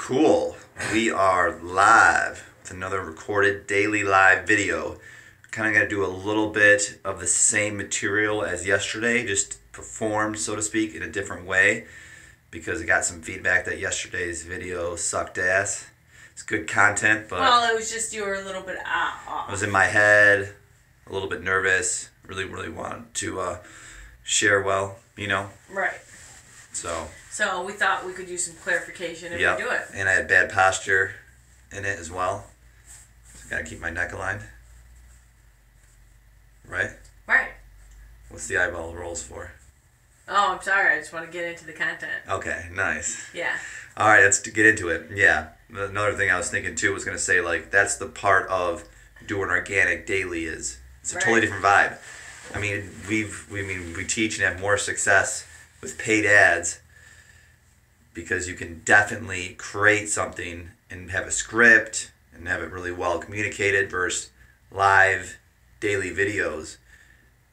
Cool. We are live with another recorded daily live video. Kind of got to do a little bit of the same material as yesterday, just performed, so to speak, in a different way because I got some feedback that yesterday's video sucked ass. It's good content, but well, it was just you were a little bit off. I was in my head, a little bit nervous. Really wanted to share well, you know. Right. So we thought we could use some clarification if we do it. And I had bad posture in it as well. So I gotta keep my neck aligned. Right? Right. What's the eyeball rolls for? Oh, I'm sorry. I just want to get into the content. Okay, nice. Yeah. All right, let's get into it. Yeah. Another thing I was thinking too was gonna say, like, that's the part of doing organic daily is it's a totally different vibe. I mean, we teach and have more success with paid ads because you can definitely create something and have a script and have it really well communicated versus live daily videos.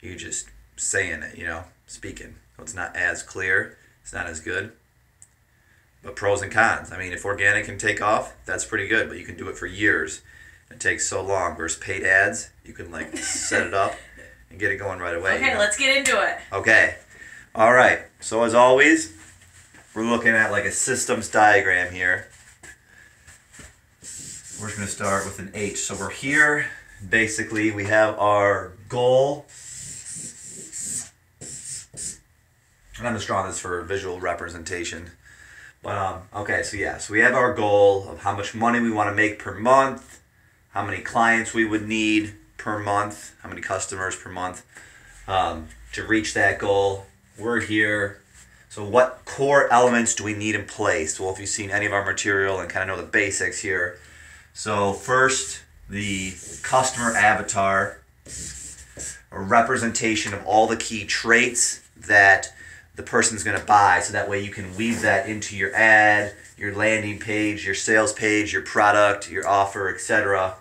You just saying it, you know, speaking. So it's not as clear, it's not as good. But pros and cons. I mean, if organic can take off, that's pretty good, but you can do it for years. It takes so long versus paid ads. You can like set it up and get it going right away. Okay, let's get into it. Okay. All right. So as always, we're looking at like a systems diagram here. We're just going to start with an H. So we're here. Basically, we have our goal. And I'm just drawing this for visual representation. But, okay, so yeah. So we have our goal of how much money we want to make per month, how many clients we would need per month, how many customers per month to reach that goal. We're here. So what core elements do we need in place? Well, if you've seen any of our material and kind of know the basics here. So first, the customer avatar, a representation of all the key traits that the person's going to buy. So that way you can weave that into your ad, your landing page, your sales page, your product, your offer, etc.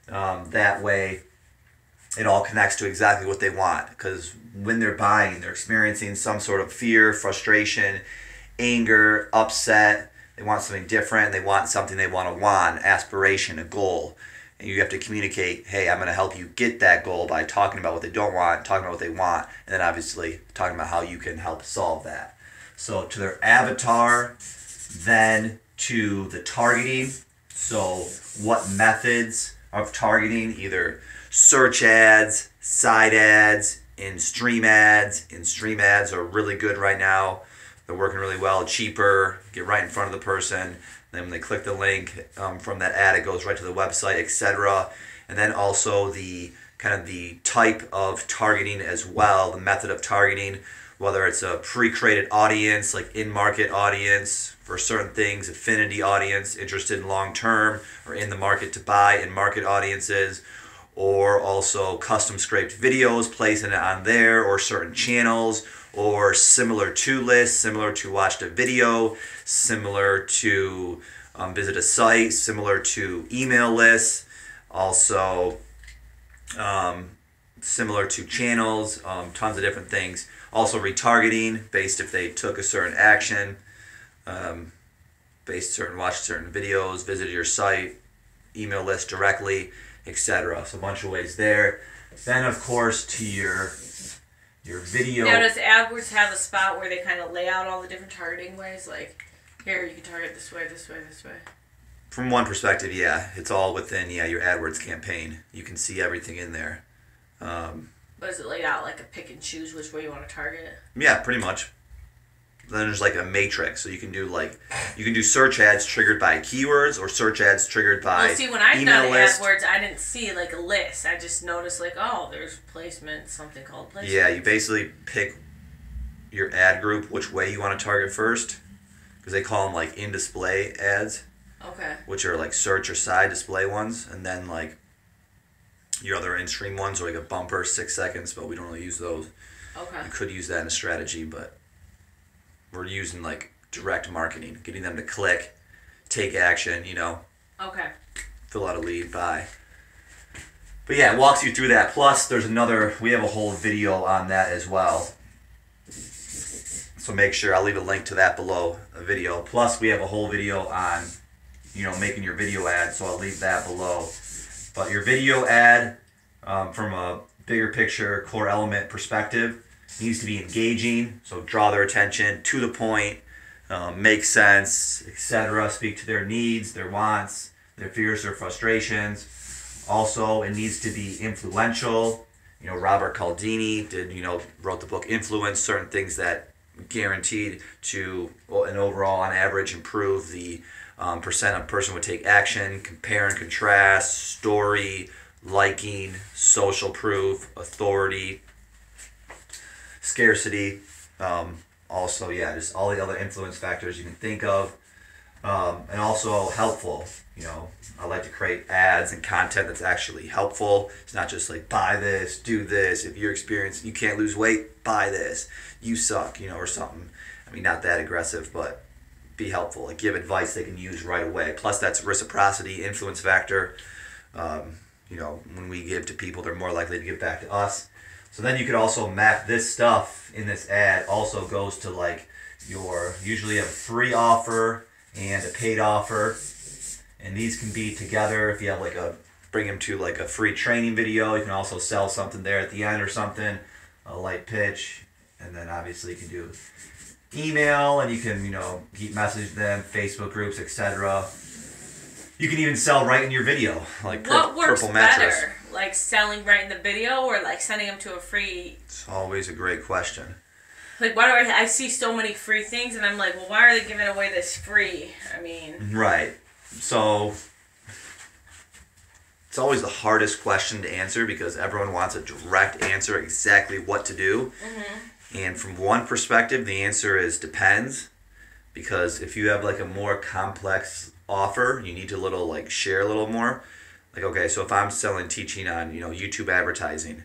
That way it all connects to exactly what they want, because when they're buying, they're experiencing some sort of fear, frustration, anger, upset. They want something different. They want something they want, aspiration, a goal. And you have to communicate, hey, I'm going to help you get that goal by talking about what they don't want, talking about what they want, and then obviously talking about how you can help solve that. So to their avatar, then to the targeting. So what methods of targeting, either search ads, side ads, in-stream ads. In-stream ads are really good right now. They're working really well, cheaper, get right in front of the person. Then when they click the link from that ad, it goes right to the website, etc. And then also the kind of the type of targeting as well, the method of targeting, whether it's a pre-created audience, like in-market audience for certain things, affinity audience, interested in long-term or in the market to buy, in-market audiences, or also custom scraped videos, placing it on there, or certain channels, or similar to lists, similar to watched a video, similar to visit a site, similar to email lists, also similar to channels, tons of different things. Also retargeting, based if they took a certain action, watched certain videos, visited your site, email list directly, etc. So a bunch of ways there. Then of course to your video. Now does AdWords have a spot where they kind of lay out all the different targeting ways? Like, here you can target this way, this way, this way. From one perspective, yeah. It's all within your AdWords campaign. You can see everything in there. But is it laid out like a pick and choose which way you want to target? Yeah, pretty much. Then there's like a matrix, so you can do search ads triggered by keywords or search ads triggered by see, when I've email done list. AdWords, I didn't see like a list. I just noticed like, oh, there's placement, something called placement. Yeah, you basically pick your ad group, which way you want to target first, because they call them like in-display ads. Okay. Which are like search or side display ones, and then like your other in-stream ones are like a bumper, 6 seconds, but we don't really use those. Okay. You could use that in a strategy, but we're using like direct marketing, getting them to click, take action, Okay. fill out a lead, buy. But yeah, it walks you through that. Plus, we have a whole video on that as well. So make sure I'll leave a link to that below a video. Plus we have a whole video on, making your video ad. So I'll leave that below. But your video ad, from a bigger picture, core element perspective, needs to be engaging. So draw their attention, to the point, make sense, etc. Speak to their needs, their wants, their fears, their frustrations. Also, it needs to be influential. Robert Cialdini wrote the book Influence, certain things that guaranteed to, and overall on average, improve the percent a person would take action, compare and contrast, story, liking, social proof, authority, scarcity. Also, just all the other influence factors you can think of. And also helpful. I like to create ads and content that's actually helpful. It's not just like, buy this, do this. If you're experienced, you can't lose weight, buy this. You suck, or something. I mean, not that aggressive, but be helpful. Like, give advice they can use right away. Plus, that's reciprocity, influence factor. When we give to people, they're more likely to give back to us. So then you could also map this stuff in this ad. Also goes to like usually a free offer and a paid offer. And these can be together. If you have bring them to like a free training video, you can also sell something there at the end or something, a light pitch. And then obviously you can do email, and you can, keep message them, Facebook groups, etc. You can even sell right in your video, like what works purple mattress. Better, like selling right in the video or like sending them to a free? It's always a great question. Like, why do I see so many free things, and I'm like, well, why are they giving away this free? I mean, right. So it's always the hardest question to answer because everyone wants a direct answer, exactly what to do. Mm-hmm. And from one perspective, the answer is depends. Because if you have like a more complex offer, you need to share a little more. Like, okay, so if I'm teaching on, YouTube advertising,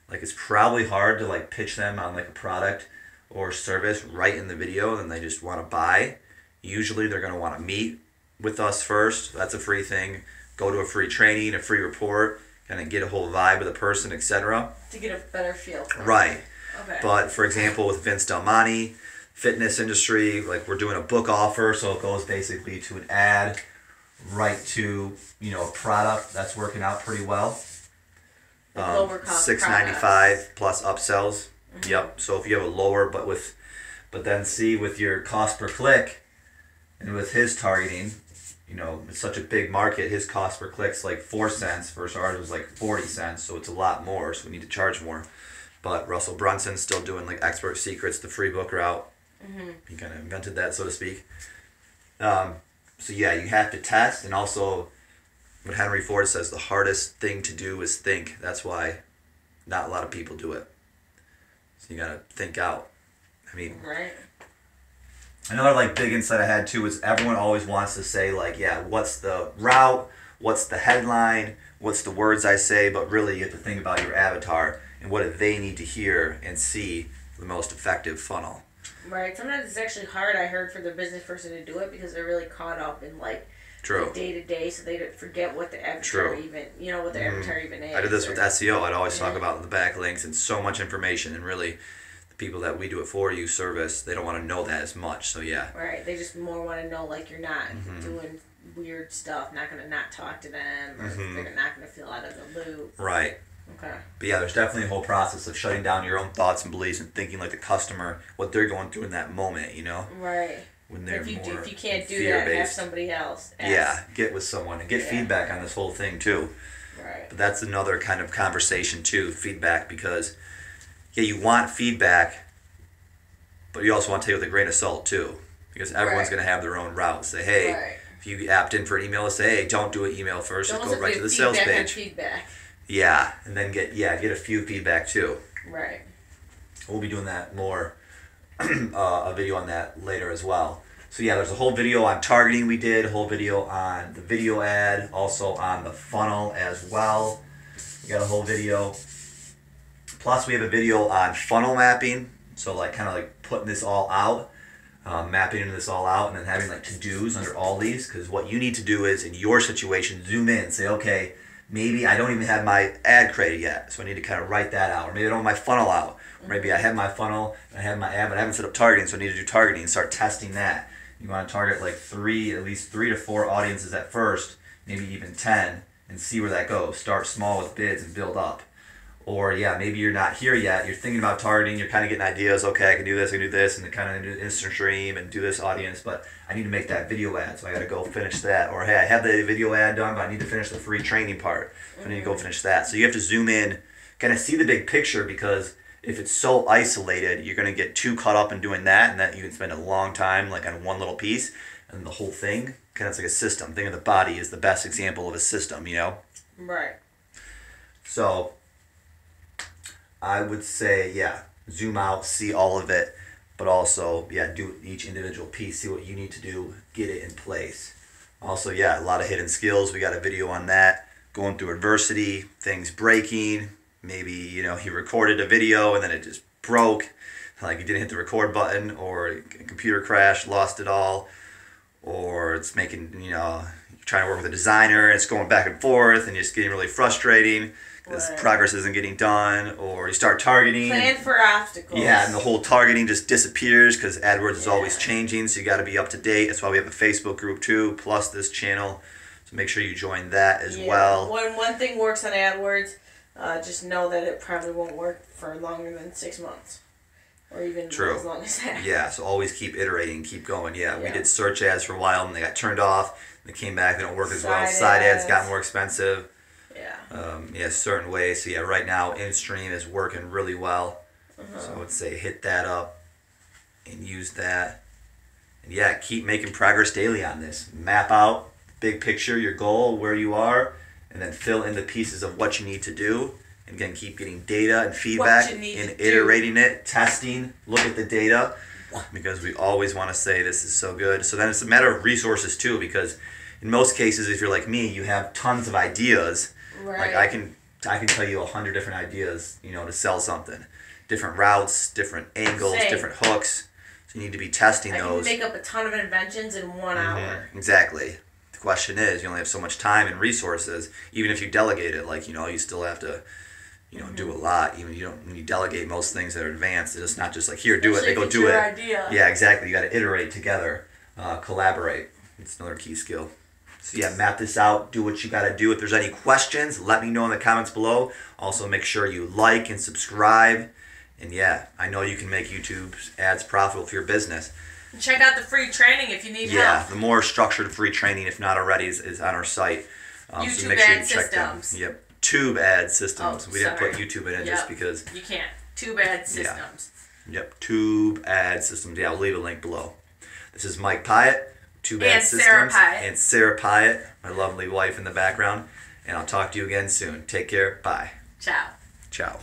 like it's probably hard to pitch them on like a product or service right in the video, and they just want to buy. Usually they're going to want to meet with us first. That's a free thing. Go to a free training, a free report, kind of get a whole vibe of the person, etc. To get a better feel for it. Right. Okay. But for example, with Vince Del Monte, fitness industry, like we're doing a book offer, so it goes basically to an ad right to a product that's working out pretty well. Lower cost $6.95 plus upsells. Mm-hmm. Yep. So if you have a lower, but then see with your cost per click, and with his targeting, it's such a big market. His cost per click's like 4 cents versus ours was like 40 cents, so it's a lot more. So we need to charge more. But Russell Brunson's still doing like Expert Secrets, the free book route. Mm-hmm. He kind of invented that, so to speak. So you have to test, and also what Henry Ford says, the hardest thing to do is think. That's why not a lot of people do it. So you gotta think out. I mean, right. Another big insight I had too is everyone always wants to say what's the route, what's the headline, what's the words I say, but really you have to think about your avatar and what do they need to hear and see for the most effective funnel. Right. Sometimes it's actually hard, I heard, for the business person to do it because they're really caught up in True. The day-to-day, so they forget what the avatar what the avatar even is. I did this with SEO. I'd always talk about the backlinks and so much information, and really the people that we do it for you service, they don't want to know that as much. So yeah. Right. They just more want to know you're not doing weird stuff, not going to not talk to them, or they're not going to feel out of the loop. Right. Okay. But yeah, there's definitely a whole process of shutting down your own thoughts and beliefs and thinking like the customer, what they're going through in that moment, Right. When they're if you can't do fear-based. that, have somebody else ask. Yeah, get with someone and get feedback on this whole thing too. Right. But that's another kind of conversation too, feedback, because you want feedback, but you also want to take it with a grain of salt too, because everyone's going to have their own route. Say, hey, if you opt in for an email, say, hey, don't do an email first, just go right to the sales page. Feedback. Yeah, and then get a few feedback too. Right. We'll be doing that more, a video on that later as well. So yeah, there's a whole video on targeting we did, a whole video on the video ad, also on the funnel as well. We got a whole video. Plus we have a video on funnel mapping, so putting this all out, mapping this all out, and then having to-dos under all these, because what you need to do is, in your situation, zoom in, say, okay, maybe I don't even have my ad created yet, so I need to kind of write that out. Or maybe I don't have my funnel out. Or maybe I have my funnel and I have my ad, but I haven't set up targeting, so I need to do targeting and start testing that. You want to target like at least 3 to 4 audiences at first, maybe even 10, and see where that goes. Start small with bids and build up. Or yeah, maybe you're not here yet. You're thinking about targeting. You're kind of getting ideas. Okay, I can do this. I can do this, and kind of do instant stream and do this audience. But I need to make that video ad, so I got to go finish that. Or hey, I have the video ad done, but I need to finish the free training part. So I need to go finish that. So you have to zoom in, kind of see the big picture, because if it's so isolated, you're going to get too caught up in doing that, and that you can spend a long time like on one little piece, and the whole thing kind of it's like a system. Think of the body as the best example of a system, you know? Right. So I would say, yeah, zoom out, see all of it, but also, yeah, do each individual piece, see what you need to do, get it in place. Also, yeah, a lot of hidden skills. We got a video on that. Going through adversity, things breaking. Maybe, you know, he recorded a video and then it just broke. Like he didn't hit the record button, or a computer crashed, lost it all. Or it's making, you know, you're trying to work with a designer and it's going back and forth and you're just getting really frustrating. Because progress isn't getting done, or you start targeting. Plan for obstacles. Yeah, and the whole targeting just disappears because AdWords is always changing, so you got to be up to date. That's why we have a Facebook group too, plus this channel. So make sure you join that as well. When one thing works on AdWords, just know that it probably won't work for longer than 6 months. Or even as long as that. Yeah, so always keep iterating, keep going. Yeah, we did search ads for a while and they got turned off. They came back, they don't work as well. Side ads got more expensive. Yeah. Certain ways. So yeah, right now in-stream is working really well. So I would say hit that up and use that. And yeah, keep making progress daily on this. Map out big picture, your goal, where you are, and then fill in the pieces of what you need to do. And again, keep getting data and feedback and iterating it, testing, look at the data, because we always want to say this is so good. So then it's a matter of resources too, because in most cases, if you're like me, you have tons of ideas. Right. Like I can tell you 100 different ideas, you know, to sell something. Different routes, different angles, different hooks. So you need to be testing those. I can make up a ton of inventions in 1 hour. Exactly. The question is, you only have so much time and resources. Even if you delegate it, like, you know, you still have to, you know, do a lot. Even when you delegate most things that are advanced, it's not just like, here, do it. They go do it. Idea. Yeah, exactly. You got to iterate together, collaborate. It's another key skill. So yeah, map this out, do what you got to do. If there's any questions, let me know in the comments below. Also, make sure you like and subscribe. And yeah, I know you can make YouTube ads profitable for your business. Check out the free training if you need help. Yeah, the more structured free training, if not already, is on our site. YouTube so make sure ad you check systems. them. Yep, Tube ad systems. Oh, we didn't put YouTube in it just because. You can't. Tube ad systems. Yep, Tube ad systems. Yeah, I'll leave a link below. This is Mike Piet. Tube ad systems. And Sarah Piet, my lovely wife in the background. And I'll talk to you again soon. Take care. Bye. Ciao. Ciao.